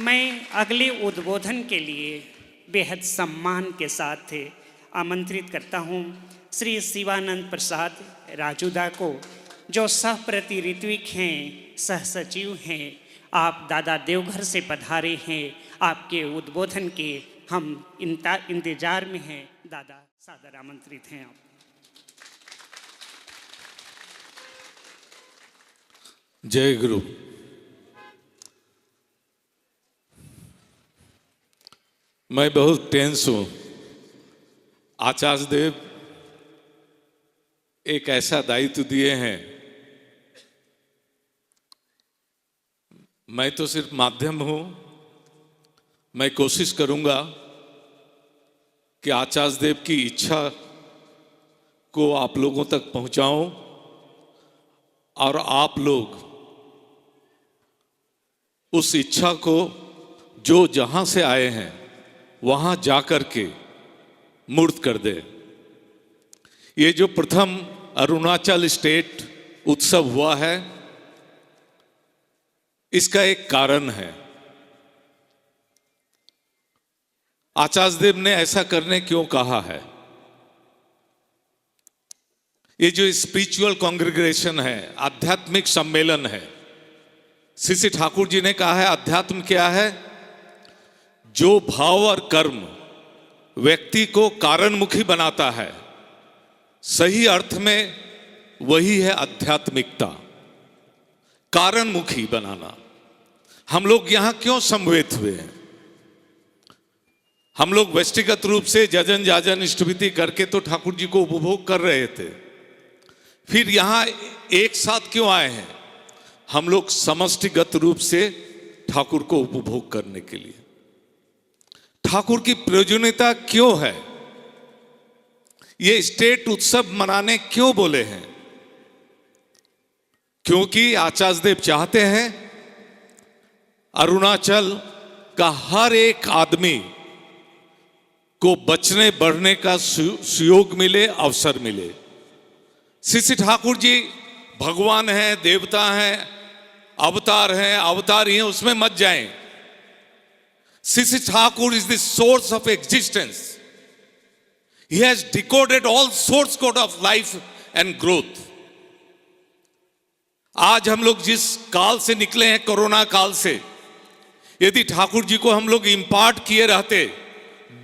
मैं अगले उद्बोधन के लिए बेहद सम्मान के साथ आमंत्रित करता हूं श्री शिवानंद प्रसाद राजूदा को, जो सह प्रतिऋत्विक हैं, सह सचिव हैं। आप दादा देवघर से पधारे हैं। आपके उद्बोधन के हम इंतजार में हैं। दादा सादर आमंत्रित हैं आप। जय गुरु। मैं बहुत टेंस हूं। आचार्य देव एक ऐसा दायित्व दिए हैं, मैं तो सिर्फ माध्यम हूं। मैं कोशिश करूंगा कि आचार्य देव की इच्छा को आप लोगों तक पहुंचाऊं और आप लोग उस इच्छा को जो जहां से आए हैं वहां जाकर के मूर्त कर दे। ये जो प्रथम अरुणाचल स्टेट उत्सव हुआ है, इसका एक कारण है। आचार्य देव ने ऐसा करने क्यों कहा है? ये जो स्पिरिचुअल कांग्रेगेशन है, आध्यात्मिक सम्मेलन है, श्री ठाकुर जी ने कहा है अध्यात्म क्या है? जो भाव और कर्म व्यक्ति को कारणमुखी बनाता है, सही अर्थ में वही है आध्यात्मिकता, कारणमुखी बनाना। हम लोग यहां क्यों समवेत हुए हैं? हम लोग व्यक्तिगत रूप से जजन जाजन इष्टविधि करके तो ठाकुर जी को उपभोग कर रहे थे, फिर यहां एक साथ क्यों आए हैं? हम लोग समष्टिगत रूप से ठाकुर को उपभोग करने के लिए। ठाकुर की प्रयोजनीयता क्यों है? ये स्टेट उत्सव मनाने क्यों बोले हैं? क्योंकि आचार्य देव चाहते हैं अरुणाचल का हर एक आदमी को बचने बढ़ने का सुयोग मिले, अवसर मिले। श्री ठाकुर जी भगवान हैं, देवता हैं, अवतार हैं, अवतारी हैं, उसमें मत जाएं। Shri Thakur is the source of existence. He has decoded all source code of life and growth. आज हम लोग जिस काल से निकले हैं, कोरोना काल से, यदि ठाकुर जी को हम लोग इंपार्ट किए रहते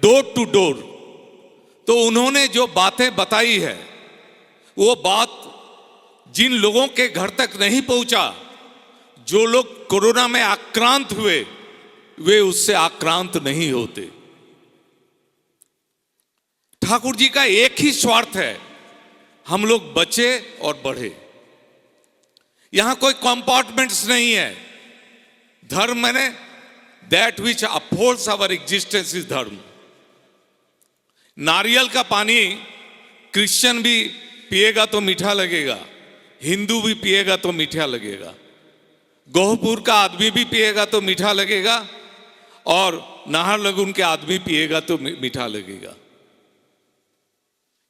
डोर टू डोर, तो उन्होंने जो बातें बताई है, वो बात जिन लोगों के घर तक नहीं पहुंचा, जो लोग कोरोना में आक्रांत हुए, वे उससे आक्रांत नहीं होते। ठाकुर जी का एक ही स्वार्थ है, हम लोग बचे और बढ़े। यहां कोई कंपार्टमेंट्स नहीं है। धर्म मैंने that which upholds our existence is dharma. नारियल का पानी क्रिश्चियन भी पिएगा तो मीठा लगेगा, हिंदू भी पिएगा तो मीठा लगेगा, गोहपुर का आदमी भी पिएगा तो मीठा लगेगा, और नाहरलगुन के आदमी पिएगा तो मीठा लगेगा।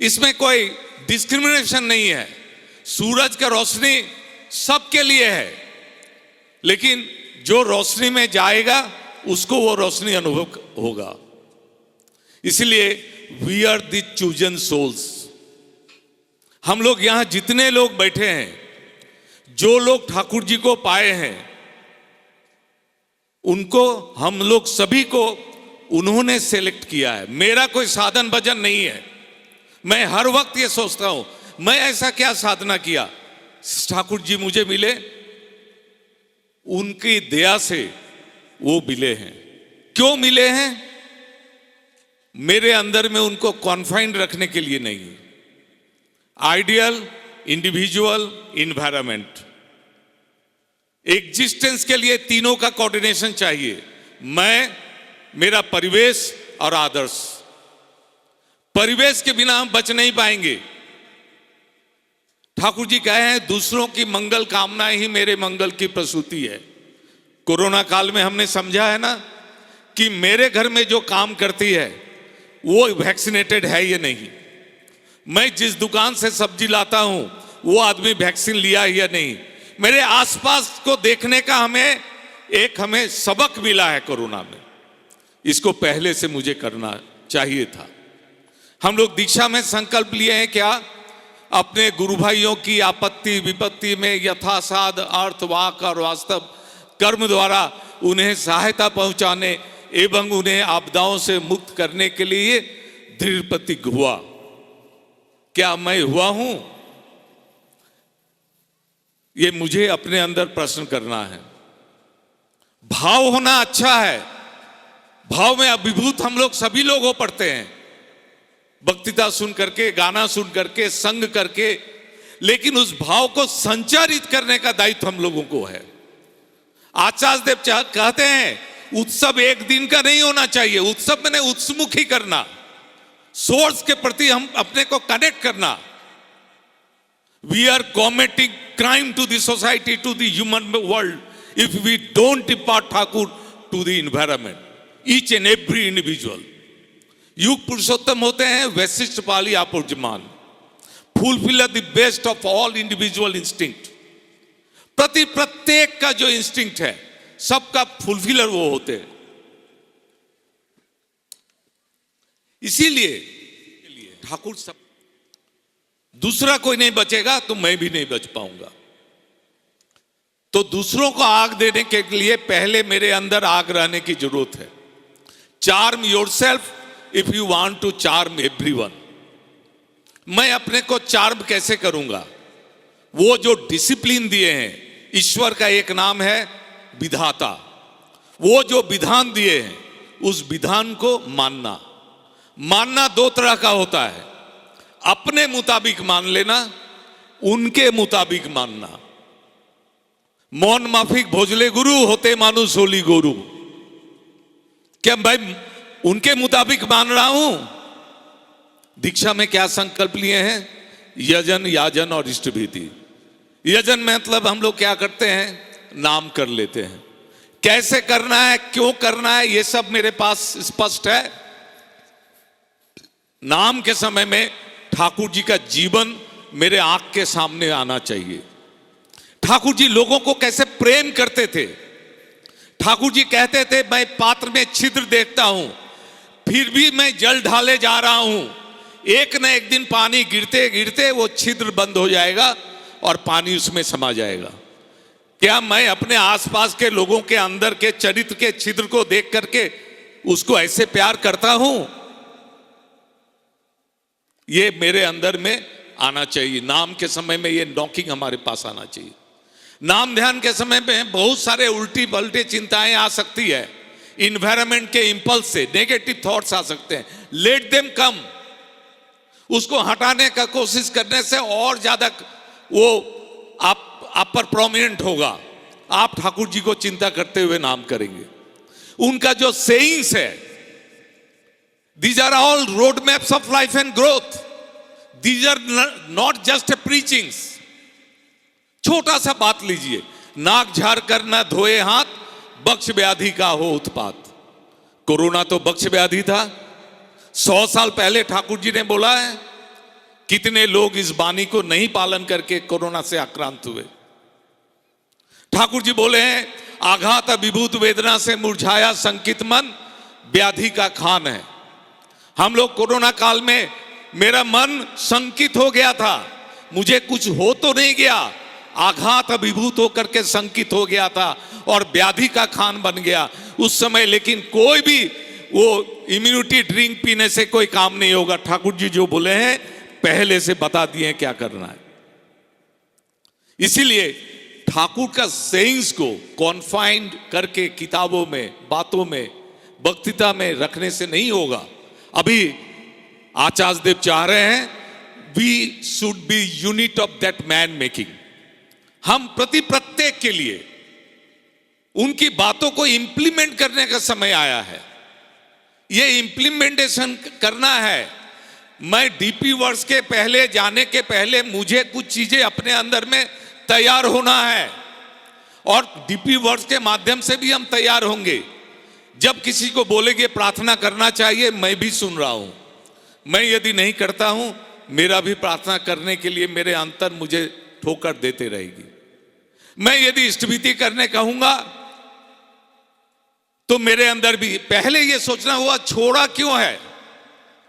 इसमें कोई डिस्क्रिमिनेशन नहीं है। सूरज का रोशनी सबके लिए है, लेकिन जो रोशनी में जाएगा उसको वो रोशनी अनुभव होगा। इसलिए we are the chosen souls. हम लोग यहां जितने लोग बैठे हैं, जो लोग ठाकुर जी को पाए हैं, उनको हम लोग सभी को उन्होंने सेलेक्ट किया है। मेरा कोई साधन भजन नहीं है। मैं हर वक्त ये सोचता हूं, मैं ऐसा क्या साधना किया, ठाकुर जी मुझे मिले, उनकी दया से वो मिले हैं। क्यों मिले हैं? मेरे अंदर में उनको कॉन्फाइंड रखने के लिए नहीं। आइडियल, इंडिविजुअल, इन्वायरमेंट, एग्जिस्टेंस के लिए तीनों का कोऑर्डिनेशन चाहिए। मैं, मेरा परिवेश और आदर्श। परिवेश के बिना हम बच नहीं पाएंगे। ठाकुर जी कहे हैं दूसरों की मंगल कामना ही मेरे मंगल की प्रसूति है। कोरोना काल में हमने समझा है ना कि मेरे घर में जो काम करती है वो वैक्सीनेटेड है या नहीं। मैं जिस दुकान से सब्जी लाता हूं वो आदमी वैक्सीन लिया या नहीं। मेरे आसपास को देखने का हमें एक हमें सबक मिला है कोरोना में, इसको पहले से मुझे करना चाहिए था। हम लोग दीक्षा में संकल्प लिए हैं क्या? अपने गुरु भाइयों की आपत्ति विपत्ति में यथासाध अर्थ वाक और वास्तव कर्म द्वारा उन्हें सहायता पहुंचाने एवं उन्हें आपदाओं से मुक्त करने के लिए दृढ़ प्रतिज्ञ हुआ। क्या मैं हुआ हूं? ये मुझे अपने अंदर प्रश्न करना है। भाव होना अच्छा है, भाव में अभिभूत हम लोग सभी लोग हो पड़ते हैं, वक्तृता सुन करके, गाना सुन करके, संग करके, लेकिन उस भाव को संचारित करने का दायित्व हम लोगों को है। आचार्य देव कहते हैं उत्सव एक दिन का नहीं होना चाहिए, उत्सव मैंने उत्समुखी करना, सोर्स के प्रति हम अपने को कनेक्ट करना। We are committing crime to the society, to the human world if we don't impart Thakur to the environment, each and every individual. युग पुरुषोत्तम होते हैं वैशिष्ट पाली आपुर्जमान, fulfil the best of all individual instinct. प्रत्येक का जो इंस्टिंक्ट है सबका फुलफिलर वो होते हैं। इसीलिए ठाकुर सब, दूसरा कोई नहीं बचेगा तो मैं भी नहीं बच पाऊंगा। तो दूसरों को आग देने के लिए पहले मेरे अंदर आग रहने की जरूरत है। Charm yourself if you want to charm everyone. मैं अपने को चार्म कैसे करूंगा? वो जो डिसिप्लिन दिए हैं, ईश्वर का एक नाम है विधाता, वो जो विधान दिए हैं उस विधान को मानना। मानना दो तरह का होता है, अपने मुताबिक मान लेना, उनके मुताबिक मानना। मौन माफिक भोजले गुरु, होते मानुष होली गुरु। क्या भाई उनके मुताबिक मान रहा हूं? दीक्षा में क्या संकल्प लिए हैं? यजन, याजन और इष्ट भीति। यजन मतलब हम लोग क्या करते हैं? नाम कर लेते हैं। कैसे करना है, क्यों करना है, ये सब मेरे पास स्पष्ट है। नाम के समय में ठाकुर जी का जीवन मेरे आंख के सामने आना चाहिए। ठाकुर जी लोगों को कैसे प्रेम करते थे। ठाकुर जी कहते थे मैं पात्र में छिद्र देखता हूं, फिर भी मैं जल ढाले जा रहा हूं, एक न एक दिन पानी गिरते गिरते वो छिद्र बंद हो जाएगा और पानी उसमें समा जाएगा। क्या मैं अपने आसपास के लोगों के अंदर के चरित्र के छिद्र को देख करके उसको ऐसे प्यार करता हूं? ये मेरे अंदर में आना चाहिए। नाम के समय में ये नॉकिंग हमारे पास आना चाहिए। नाम ध्यान के समय में बहुत सारे उल्टी पलटी चिंताएं आ सकती है, इन्वायरमेंट के इंपल्स से नेगेटिव थॉट्स आ सकते हैं। Let them come. उसको हटाने का कोशिश करने से और ज्यादा वो आप पर प्रोमिनेंट होगा। आप ठाकुर जी को चिंता करते हुए नाम करेंगे। उनका जो सेइंग्स है, these are all road maps of life and growth. These are not just preachings. छोटा सा बात लीजिए, नाक झाड़ कर ना धोए हाथ, बक्ष व्याधि का हो उत्पात। कोरोना तो बक्ष व्याधि था। 100 साल पहले ठाकुर जी ने बोला है। कितने लोग इस वाणी को नहीं पालन करके कोरोना से आक्रांत हुए। ठाकुर जी बोले हैं आघात विभूत वेदना से मुरझाया संकित मन, व्याधि का खान है। हम लोग कोरोना काल में, मेरा मन संकित हो गया था, मुझे कुछ हो तो नहीं गया, आघात अभिभूत होकर के संकित हो गया था और व्याधि का खान बन गया उस समय। लेकिन कोई भी वो इम्यूनिटी ड्रिंक पीने से कोई काम नहीं होगा। ठाकुर जी जो बोले हैं पहले से बता दिए क्या करना है। इसीलिए ठाकुर का सेइंग्स को कॉन्फाइंड करके किताबों में, बातों में, वक्तृता में रखने से नहीं होगा। अभी आचार्य देव चाह रहे हैं we should be unit of that man making. हम प्रत्येक के लिए उनकी बातों को इंप्लीमेंट करने का समय आया है। ये इंप्लीमेंटेशन करना है। मैं डीपी वर्ष के पहले जाने के पहले मुझे कुछ चीजें अपने अंदर में तैयार होना है और डीपी वर्ष के माध्यम से भी हम तैयार होंगे। जब किसी को बोलेंगे प्रार्थना करना चाहिए, मैं भी सुन रहा हूं। मैं यदि नहीं करता हूं, मेरा भी प्रार्थना करने के लिए मेरे अंतर मुझे ठोकर देते रहेगी। मैं यदि इष्टभीति करने कहूंगा तो मेरे अंदर भी पहले ये सोचना हुआ छोड़ा क्यों है।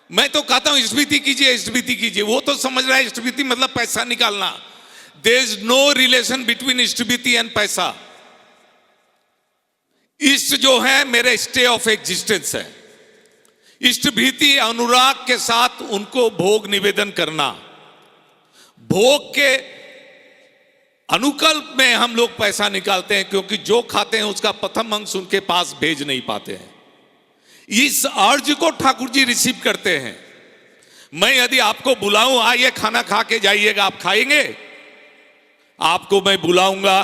मैं तो कहता हूं स्मृति कीजिए, स्मृति कीजिए। वो तो समझ रहा है स्मृति मतलब पैसा निकालना। There is no relation between smriti and paisa. इष्ट जो है मेरे स्टे ऑफ एग्जिस्टेंस है। इष्टभीति अनुराग के साथ उनको भोग निवेदन करना। भोग के अनुकल्प में हम लोग पैसा निकालते हैं, क्योंकि जो खाते हैं उसका प्रथम अंश उनके पास भेज नहीं पाते हैं। इस अर्ज को ठाकुर जी रिसीव करते हैं। मैं यदि आपको बुलाऊं, आइए खाना खा के जाइएगा, आप खाएंगे? आपको मैं बुलाऊंगा,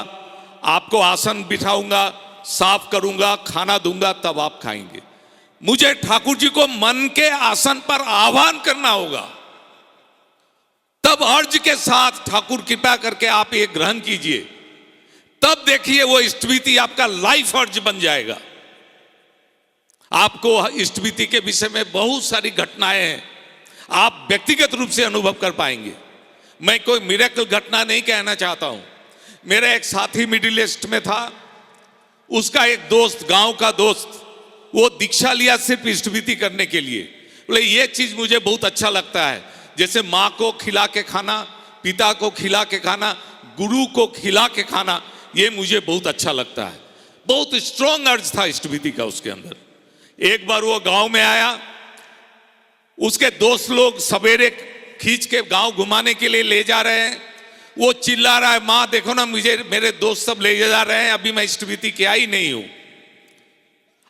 आपको आसन बिठाऊंगा, साफ करूंगा, खाना दूंगा, तब आप खाएंगे। मुझे ठाकुर जी को मन के आसन पर आह्वान करना होगा, तब अर्ज के साथ ठाकुर कृपा करके आप ये ग्रहण कीजिए। तब देखिए वो इष्टभीति आपका लाइफ अर्ज बन जाएगा। आपको इष्टभीति के विषय में बहुत सारी घटनाएं हैं, आप व्यक्तिगत रूप से अनुभव कर पाएंगे। मैं कोई मिरेकल घटना नहीं कहना चाहता हूं। मेरा एक साथी मिडिल ईस्ट में था, उसका एक दोस्त, गांव का दोस्त, वो दीक्षा लिया सिर्फ इष्टभीति करने के लिए। बोले ये चीज मुझे बहुत अच्छा लगता है, जैसे माँ को खिला के खाना, पिता को खिला के खाना, गुरु को खिला के खाना, ये मुझे बहुत अच्छा लगता है। बहुत स्ट्रॉन्ग अर्ज था इष्टभीति का उसके अंदर। एक बार वो गांव में आया, उसके दोस्त लोग सवेरे खींच के गांव घुमाने के लिए ले जा रहे हैं। वो चिल्ला रहा है, माँ देखो ना, मुझे मेरे दोस्त सब ले जा रहे हैं, अभी मैं इष्टभीति किया ही नहीं हूं।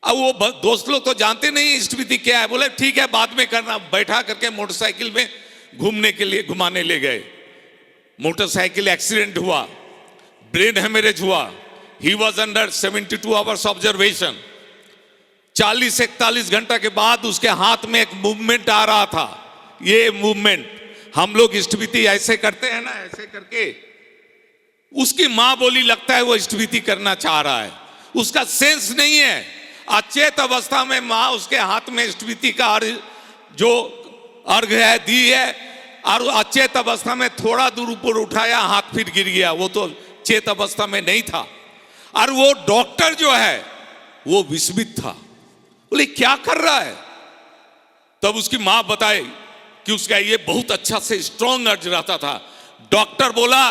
अब वो दोस्त लोग तो जानते नहीं इष्टभीति क्या है। बोले ठीक है बाद में करना। बैठा करके मोटरसाइकिल में घूमने के लिए घुमाने ले गए। मोटरसाइकिल एक्सीडेंट हुआ, ब्रेन हेमरेज हुआ। He was under 72 hours observation. 40-41 घंटा के बाद उसके हाथ में एक मूवमेंट आ रहा था। ये मूवमेंट हम लोग इष्टभीति ऐसे करते हैं ना, ऐसे करके। उसकी मां बोली लगता है वो इष्टभीति करना चाह रहा है, उसका सेंस नहीं है। अचेत अवस्था में मां उसके हाथ में इष्टभीति का जो अर्घ है दी है, और अचेत अवस्था में थोड़ा दूर ऊपर उठाया, हाथ फिर गिर गया। वो तो चेत अवस्था में नहीं था। और वो डॉक्टर जो है वो विस्मित था, बोले क्या कर रहा है। तब उसकी मां बताए कि उसका ये बहुत अच्छा से स्ट्रॉन्ग अर्ज रहता था। डॉक्टर बोला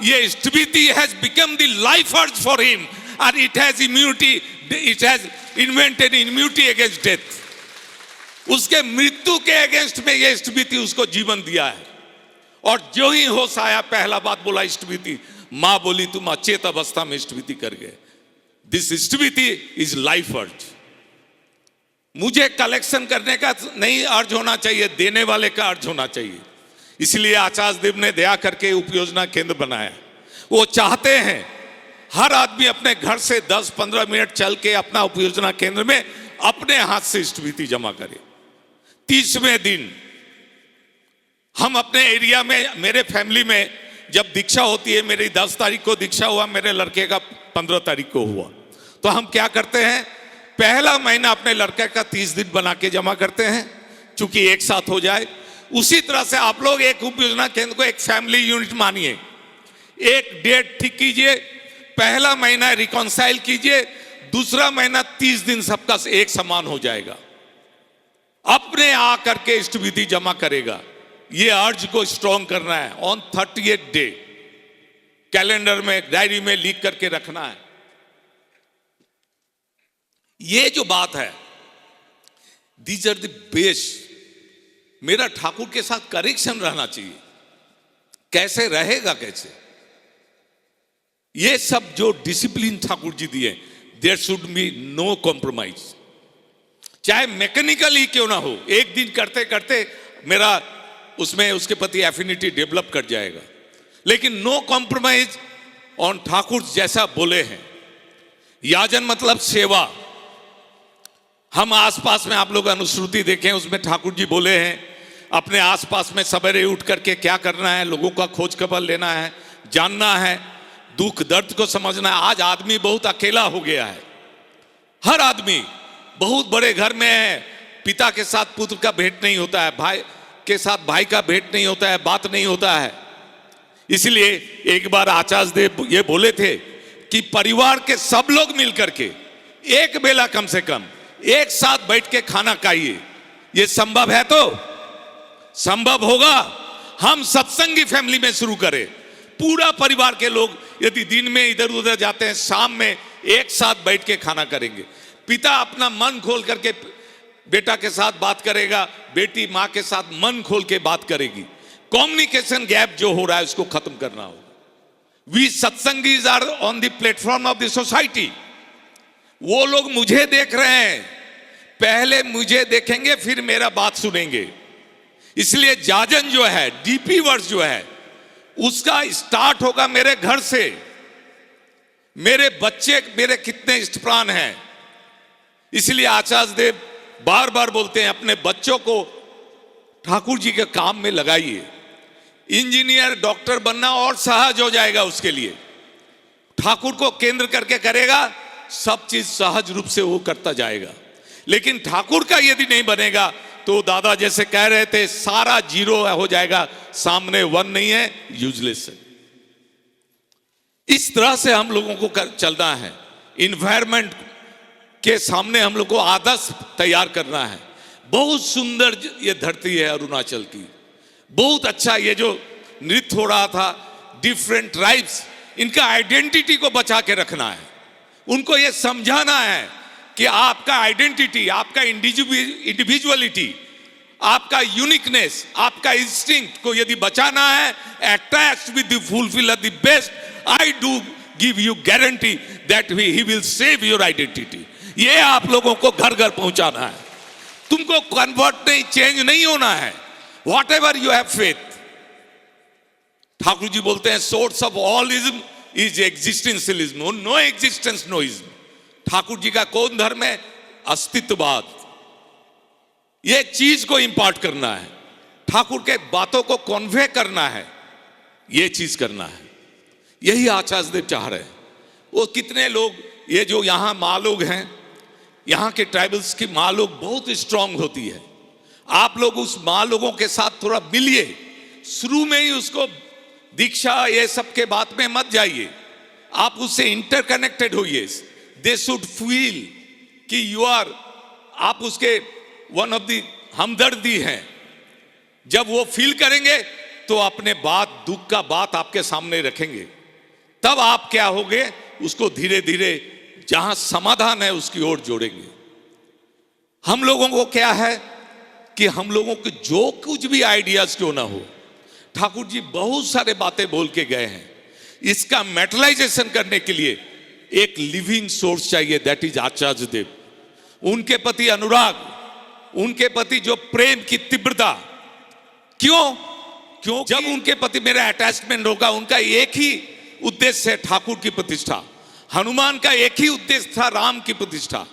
ये इष्टभीति has become the life urge for him and it has immunity, it has invented immunity against death. उसके मृत्यु के अगेंस्ट में ये इष्टभीति उसको जीवन दिया है। और जो ही होश आया पहला बात बोला इष्टभीति। मां बोली तुम अचेत अवस्था में इष्टभीति कर गए। दिस इष्टभीति इज लाइफ अर्ज। मुझे कलेक्शन करने का नहीं अर्ज होना चाहिए, देने वाले का अर्ज होना चाहिए। इसलिए आचार्य देव ने दया करके उपयोजना केंद्र बनाया। वो चाहते हैं हर आदमी अपने घर से 10-15 मिनट चल के अपना उपयोजना केंद्र में अपने हाथ से इष्टभीति जमा करे। 30वें दिन हम अपने एरिया में, मेरे फैमिली में जब दीक्षा होती है, मेरी 10 तारीख को दीक्षा हुआ, मेरे लड़के का 15 तारीख को हुआ, तो हम क्या करते हैं, पहला महीना अपने लड़के का 30 दिन बना के जमा करते हैं, चूंकि एक साथ हो जाए। उसी तरह से आप लोग एक उपयोजना केंद्र को एक फैमिली यूनिट मानिए। एक डेट ठीक कीजिए, पहला महीना रिकॉन्साइल कीजिए, दूसरा महीना 30 दिन सबका एक समान हो जाएगा। अपने आ करके इष्टभीति जमा करेगा। ये अर्ज को स्ट्रॉन्ग करना है। ऑन 30th डे कैलेंडर में, डायरी में लिख करके रखना है। ये जो बात है, दीज आर द बेस्ट। मेरा ठाकुर के साथ करेक्शन रहना चाहिए। कैसे रहेगा, कैसे, ये सब जो डिसिप्लिन ठाकुर जी दिए, there should be no compromise. चाहे मैकेनिकली क्यों ना हो, एक दिन करते करते मेरा उसमें उसके प्रति एफिनिटी डेवलप कर जाएगा, लेकिन नो कॉम्प्रोमाइज ऑन ठाकुर जैसा बोले हैं। याजन मतलब सेवा। हम आसपास में आप लोग अनुश्रुति देखें, उसमें ठाकुर जी बोले हैं अपने आसपास में सवेरे उठ करके क्या करना है, लोगों का खोज खबर लेना है, जानना है, दुख दर्द को समझना है। आज आदमी बहुत अकेला हो गया है। हर आदमी बहुत बड़े घर में है, पिता के साथ पुत्र का भेंट नहीं होता है, भाई के साथ भाई का भेंट नहीं होता है, बात नहीं होता है। इसलिए एक बार आचार्य देव ये बोले थे कि परिवार के सब लोग मिलकर के एक बेला कम से कम एक साथ बैठ के खाना खाइए। ये संभव है तो संभव होगा। हम सत्संगी फैमिली में शुरू करें, पूरा परिवार के लोग यदि दिन में इधर उधर जाते हैं, शाम में एक साथ बैठ के खाना करेंगे। पिता अपना मन खोल करके बेटा के साथ बात करेगा, बेटी माँ के साथ मन खोल के बात करेगी। कम्युनिकेशन गैप जो हो रहा है उसको खत्म करना होगा। We satsangis are on the platform of the society. वो लोग मुझे देख रहे हैं, पहले मुझे देखेंगे फिर मेरा बात सुनेंगे। इसलिए जाजन जो है, डीपी वर्स जो है, उसका स्टार्ट होगा मेरे घर से। मेरे बच्चे मेरे कितने इष्टप्राण हैं। इसलिए आचार्य देव बार बार बोलते हैं अपने बच्चों को ठाकुर जी के काम में लगाइए। इंजीनियर डॉक्टर बनना और सहज हो जाएगा उसके लिए। ठाकुर को केंद्र करके करेगा, सब चीज सहज रूप से वो करता जाएगा। लेकिन ठाकुर का यदि नहीं बनेगा तो दादा जैसे कह रहे थे, सारा जीरो हो जाएगा, सामने वन नहीं है, यूजलेस है। इस तरह से हम लोगों को चलना है। इन्वायरमेंट के सामने हम लोग को आदर्श तैयार करना है। बहुत सुंदर ये धरती है अरुणाचल की, बहुत अच्छा। ये जो नृत्य हो रहा था, डिफरेंट ट्राइब्स, इनका आइडेंटिटी को बचा के रखना है। उनको ये समझाना है कि आपका आइडेंटिटी, आपका इंडिविजुअलिटी, आपका यूनिकनेस, आपका इंस्टिंक्ट को यदि बचाना है, attach with the fulfiller the best, I do give you guarantee that he will save your identity. ये आप लोगों को घर घर पहुंचाना है। तुमको कन्वर्ट नहीं, चेंज नहीं होना है। Whatever you have faith. Thakur ji बोलते हैं source of all ism is existentialism, no existence no ism. Thakur ji का कौन धर्म है? अस्तित्ववाद। ये चीज को इंपार्ट करना है, ठाकुर के बातों को कन्वे करना है, ये चीज करना है। यही आचार्य देव चाह रहे हैं। वो कितने लोग, ये जो यहां माँ लोग हैं, यहां के ट्राइबल्स की माँ लोग बहुत स्ट्रांग होती है। आप लोग उस माँ लोगों के साथ थोड़ा मिलिए, शुरू में ही उसको दीक्षा ये सब के बात में मत जाइए, आप उससे इंटरकनेक्टेड होइए। दे शुड फील कि यू आर, आप उसके वन ऑफ दी हमदर्दी हैं। जब वो फील करेंगे तो अपने बात, दुख का बात आपके सामने रखेंगे, तब आप क्या होगे, उसको धीरे धीरे जहां समाधान है उसकी ओर जोड़ेंगे। हम लोगों को क्या है कि हम लोगों के जो कुछ भी आइडियाज क्यों ना हो, ठाकुर जी बहुत सारे बातें बोल के गए हैं। इसका मेटलाइजेशन करने के लिए एक लिविंग सोर्स चाहिए, दैट इज आचार्य देव। उनके प्रति अनुराग, उनके प्रति जो प्रेम की तीव्रता, क्यों जब उनके प्रति मेरा अटैचमेंट होगा, उनका एक ही उद्देश्य है ठाकुर की प्रतिष्ठा। हनुमान का एक ही उद्देश्य था राम की प्रतिष्ठा।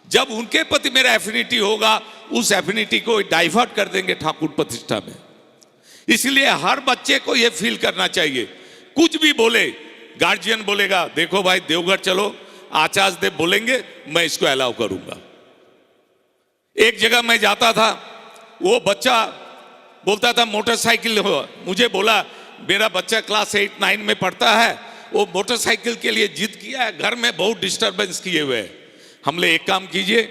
जब उनके प्रति मेरा एफिनिटी होगा, उस एफिनिटी को डाइवर्ट कर देंगे ठाकुर प्रतिष्ठा में। इसलिए हर बच्चे को यह फील करना चाहिए, कुछ भी बोले, गार्जियन बोलेगा देखो भाई देवघर चलो, आचार्य देव बोलेंगे मैं इसको अलाउ करूंगा। एक जगह मैं जाता था, वो बच्चा बोलता था मोटरसाइकिल हो, मुझे बोला मेरा बच्चा क्लास 8-9 में पढ़ता है, वो मोटरसाइकिल के लिए जिद किया है, घर में बहुत डिस्टरबेंस किए हुए हैं। हमने एक काम कीजिए,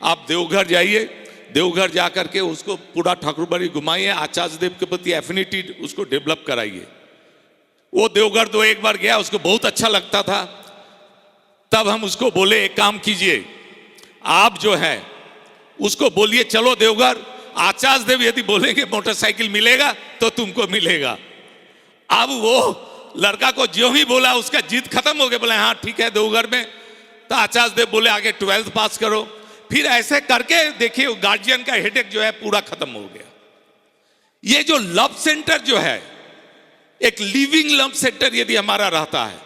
आप देवघर जाइए, देवघर जाकर के उसको पूरा ठाकुरबाड़ी घुमाइए, आचार्य देव के प्रति एफिनिटी उसको डेवलप कराइए। वो देवघर तो एक बार गया, उसको बहुत अच्छा लगता था। तब हम उसको बोले एक काम कीजिए, आप जो है उसको बोलिए चलो देवघर, आचार्य देव यदि बोलेंगे मोटरसाइकिल मिलेगा तो तुमको मिलेगा। अब वो लड़का को जो ही बोला उसका जिद खत्म हो गया, बोले हाँ ठीक है देवघर में। तो आचार्य देव बोले आगे 12th पास करो। फिर ऐसे करके देखिए गार्जियन का हेडेक जो है पूरा खत्म हो गया। ये जो लव सेंटर जो है, एक लिविंग लव सेंटर यदि हमारा रहता है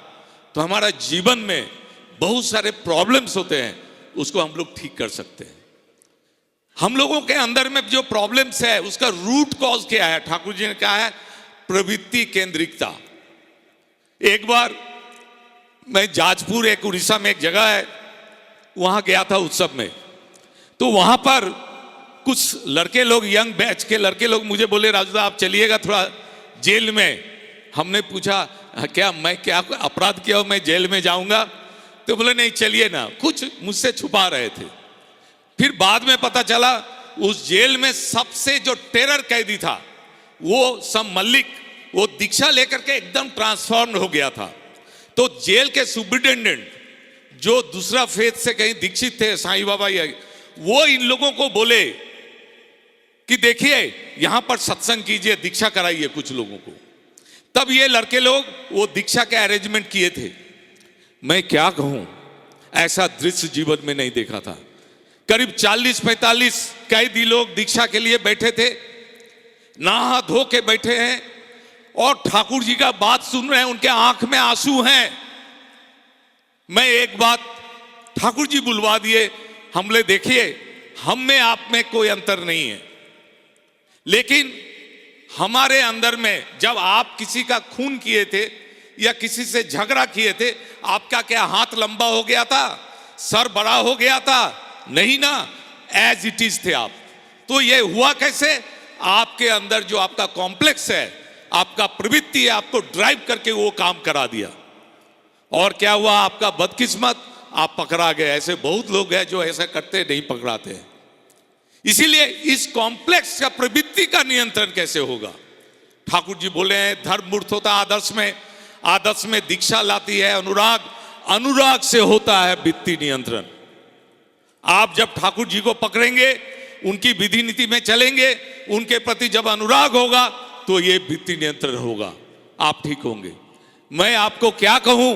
तो हमारा जीवन में बहुत सारे प्रॉब्लम्स होते हैं, उसको हम लोग ठीक कर सकते हैं। हम लोगों के अंदर में जो प्रॉब्लम्स है उसका रूट कॉज क्या है? ठाकुर जी ने कहा है प्रवृत्ति केंद्रिकता। एक बार मैं जाजपुर, एक उड़ीसा में एक जगह है, वहां गया था उत्सव में। तो वहां पर कुछ लड़के लोग, यंग बैच के लड़के लोग मुझे बोले राजूदा आप चलिएगा थोड़ा जेल में। हमने पूछा क्या मैं क्या अपराध किया हो मैं जेल में जाऊंगा? तो बोले नहीं चलिए ना, कुछ मुझसे छुपा रहे थे। फिर बाद में पता चला उस जेल में सबसे जो टेरर कैदी था वो सब मल्लिक, वो दीक्षा लेकर के एकदम ट्रांसफॉर्म हो गया था। तो जेल के सुपरिटेंडेंट जो दूसरा फेथ से कहीं दीक्षित थे, साईं बाबा, वो इन लोगों को बोले कि देखिए यहां पर सत्संग कीजिए, दीक्षा कराइए कुछ लोगों को। तब ये लड़के लोग वो दीक्षा के अरेंजमेंट किए थे। मैं क्या कहूं, ऐसा दृश्य जीवन में नहीं देखा था। करीब 40-45 कैदी लोग दीक्षा के लिए बैठे थे, नहा धो के बैठे हैं और ठाकुर जी का बात सुन रहे हैं, उनके आंख में आंसू हैं। मैं एक बात, ठाकुर जी बुलवा दिए, हमले देखिए हम में आप में कोई अंतर नहीं है, लेकिन हमारे अंदर में जब आप किसी का खून किए थे या किसी से झगड़ा किए थे, आपका क्या हाथ लंबा हो गया था, सर बड़ा हो गया था? नहीं ना, एज इट इज थे आप। तो ये हुआ कैसे? आपके अंदर जो आपका कॉम्प्लेक्स है, आपका प्रवृत्ति है, आपको ड्राइव करके वो काम करा दिया। और क्या हुआ? आपका बदकिस्मत, आप पकड़ा गए। ऐसे बहुत लोग हैं जो ऐसा करते नहीं पकड़ाते हैं। इसीलिए इस कॉम्प्लेक्स का प्रवृत्ति का नियंत्रण कैसे होगा? ठाकुर जी बोले हैं धर्म मूर्त होता आदर्श में, आदर्श में दीक्षा लाती है अनुराग, अनुराग से होता है वृत्ति नियंत्रण। आप जब ठाकुर जी को पकड़ेंगे, उनकी विधि नीति में चलेंगे, उनके प्रति जब अनुराग होगा तो ये वृत्ति नियंत्रण होगा, आप ठीक होंगे। मैं आपको क्या कहूं,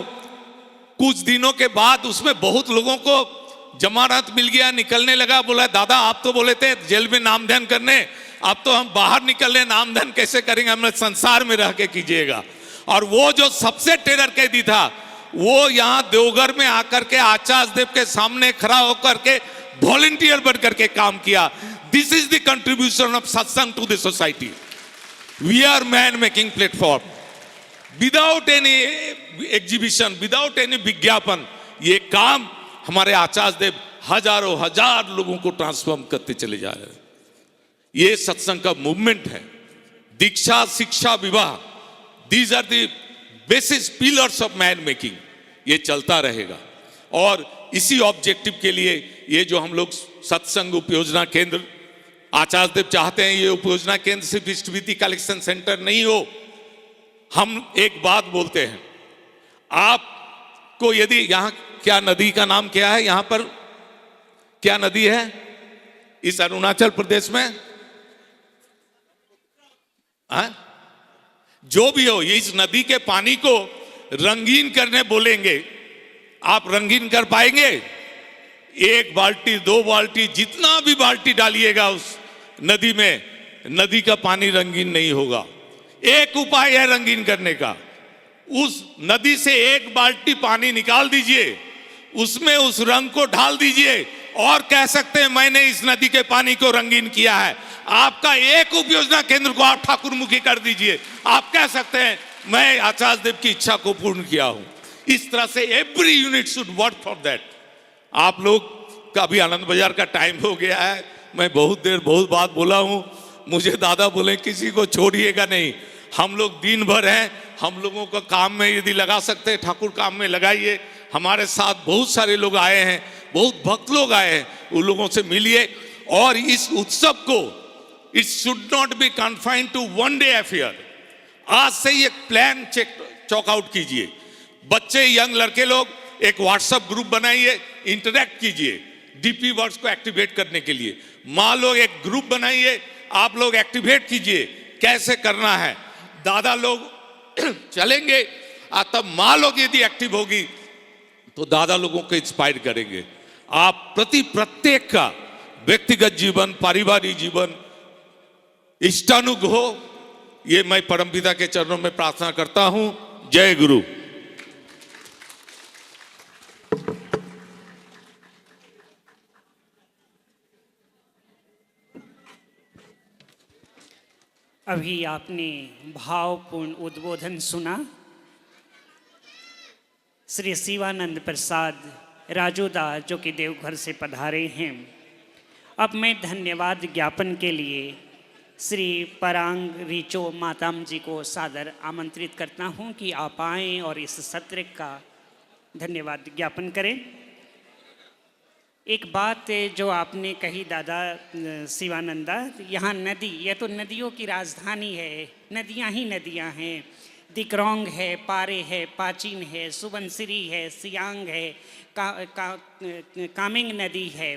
कुछ दिनों के बाद उसमें बहुत लोगों को जमानत मिल गया, निकलने लगा। बोला दादा आप तो बोले थे जेल में नाम ध्यान करने, अब तो हम बाहर निकल रहे, नाम ध्यान कैसे करेंगे, हमने संसार में रह के कीजिएगा। और वो जो सबसे टेरर कैदी था, वो यहाँ देवघर में आकर के आचार्य देव के सामने खड़ा होकर के वॉलंटियर बन करके काम किया। This is the contribution of Satsang to the society. We are man making platform without any exhibition, without any विज्ञापन। ये काम हमारे आचार्य देव हजारों हजार लोगों को ट्रांसफॉर्म करते चले जा रहे हैं। ये सत्संग का मूवमेंट है। दीक्षा, शिक्षा, विवाह, these are the basis pillars of man making. ये चलता रहेगा और इसी ऑब्जेक्टिव के लिए ये जो हम लोग सत्संग उपयोजना केंद्र, आचार्य देव चाहते हैं ये उपयोजना केंद्र सिर्फ इष्टविधि कलेक्शन सेंटर नहीं हो। हम एक बात बोलते हैं, आपको यदि यहां, क्या नदी का नाम क्या है यहां पर, क्या नदी है इस अरुणाचल प्रदेश में? जो भी हो, इस नदी के पानी को रंगीन करने बोलेंगे, आप रंगीन कर पाएंगे? एक बाल्टी, 2 बाल्टी, जितना भी बाल्टी डालिएगा उस नदी में, नदी का पानी रंगीन नहीं होगा। एक उपाय है रंगीन करने का, उस नदी से एक बाल्टी पानी निकाल दीजिए, उसमें उस रंग को ढाल दीजिए और कह सकते हैं मैंने इस नदी के पानी को रंगीन किया है। आपका एक उपयोजना केंद्र को आप ठाकुरमुखी कर दीजिए, आप कह सकते हैं मैं आचार्य देव की इच्छा को पूर्ण किया हूं। इस तरह से every unit should work for that. आप लोग का भी आनंद बाजार का टाइम हो गया है, मैं बहुत देर बहुत बात बोला हूं। मुझे दादा बोले किसी को छोड़िएगा नहीं, हम लोग दिन भर हैं, हम लोगों को काम में यदि लगा सकते हैं ठाकुर काम में लगाइए। हमारे साथ बहुत सारे लोग आए हैं, बहुत भक्त लोग आए हैं, उन लोगों से मिलिए। और इस उत्सव को, it should not be confined to one day affair. आज से ही एक प्लान चॉक आउट कीजिए। बच्चे, यंग लड़के लोग एक व्हाट्सएप ग्रुप बनाइए, इंटरेक्ट कीजिए डीपी वर्क्स को एक्टिवेट करने के लिए। माँ लोग एक ग्रुप बनाइए, आप लोग एक्टिवेट कीजिए कैसे करना है। दादा लोग चलेंगे, तब माँ लोग यदि एक्टिव होगी तो दादा लोगों को इंस्पायर करेंगे। आप प्रत्येक का व्यक्तिगत जीवन, पारिवारिक जीवन इष्टानुग हो, ये मैं परमपिता के चरणों में प्रार्थना करता हूं। जय गुरु। अभी आपने भावपूर्ण उद्बोधन सुना। श्री शिवानंद प्रसाद राजूदा जो कि देवघर से पधारे हैं। अब मैं धन्यवाद ज्ञापन के लिए श्री परांग रिचो माताम जी को सादर आमंत्रित करता हूं कि आप आएं और इस सत्र का धन्यवाद ज्ञापन करें। एक बात जो आपने कही दादा शिवानंदा, यहाँ नदी, यह तो नदियों की राजधानी है, नदियाँ ही नदियाँ हैं। दिक्रोंग है, पारे है, पाचिन है, सुबनसिरी है, सियांग है, कामेंग नदी है,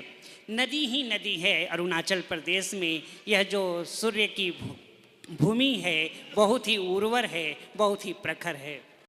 नदी ही नदी है। अरुणाचल प्रदेश में यह जो सूर्य की भूमि है बहुत ही उर्वर है, बहुत ही प्रखर है।